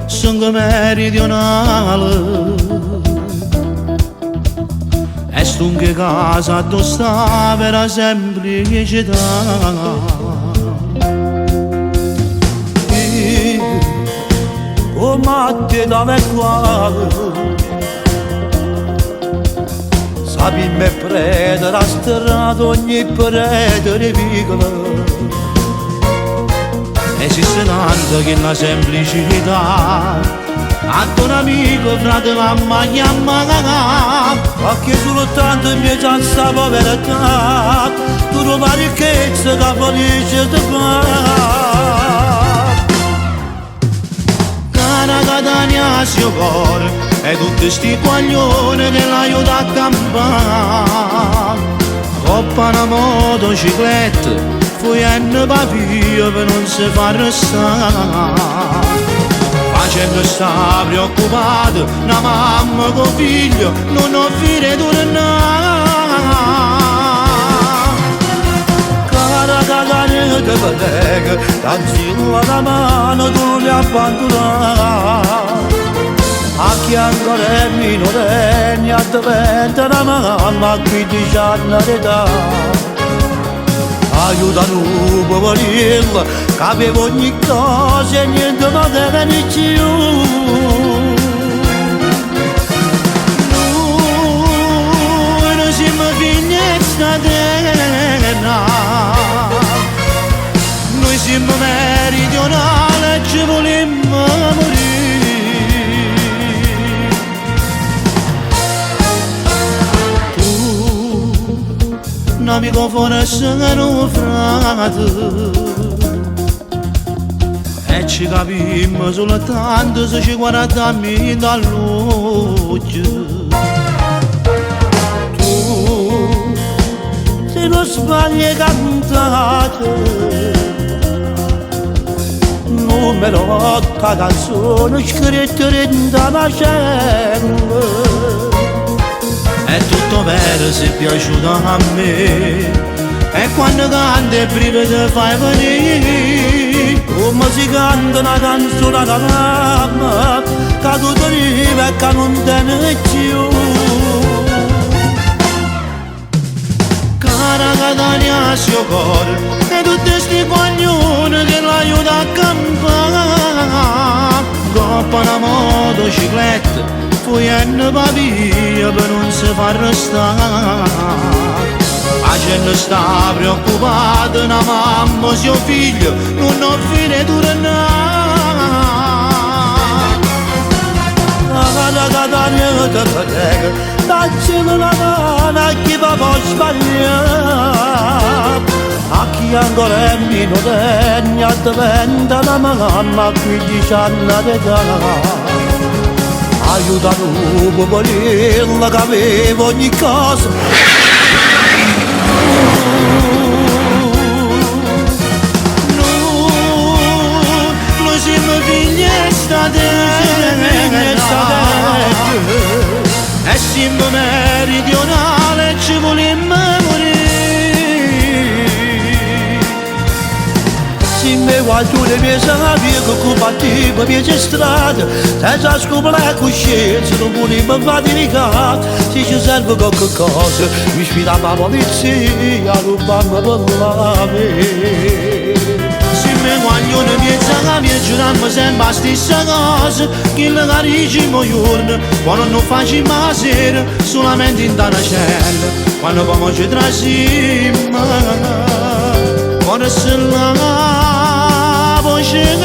Sono meridionale e stunche casa dove sta per la semplicità. Come a te da vecchiale sapi me prete la strada ogni prete di piccola. Esiste tanto che la semplicità ad un amico, frate, mamma, chiama, ma che soltanto mi c'è sta povertà, tu non la ricchezza che felice ti fa. Cara Catania sia cuore e tutti sti guaglioni che l'aiuta a campare, coppa una motocicletta fuggendo papio per non si far restare, facendo sta preoccupato una mamma con figlio non offrire tornare. Cara Catania te prego, danzino alla mano tu li abbandonare, a chi ancora è minorenni a diventa una mamma a 15 anni d'età. Aiutano poverilla che aveva ogni cosa e niente ma deve venire più. Noi siamo figli di sta terra, noi siamo meridionali e ci vogliamo morire. Un amico forse un frate e ci capimmo soltanto se ci guardiamo dall'occhio. Tu se non sbagli cantate non me lo canzone scritta da macello. È tutto vero, sei piaciuto a me e quando canti e prima ti fai venire, come si canta una canzone alla mamma che tu ti arriva e che non te ne più. Cara Catania sia cuore e tutti sti coglioni che l'aiuta a campare, coppa una motocicletta fuggendo papia per non si far restare, facendo sta preoccupata una mamma suo figlio non offrire tornare. La Catania te prego, daccelo la mano a chi va può sbagliare, a chi ancora è minorenni a diventa una mamma a 15 anni d'età. Aiutano poverilla che aveva ogni cosa. Noi siamo figli di sta terra e siamo meridionali e ci vogliamo morire. Se mi guardo le mie savie che combattivo le mie strade, senza scoprire coscienza non volevo fare delicata. Se ci serve qualche cosa mi sfida la polizia a rubarmi per la me. Se mi guardo le mie savie giurammo sempre la stessa cosa, che le caricimo giorno quando non facciamo la sera solamente in una cella, quando poi ci trasiamo quando se la voce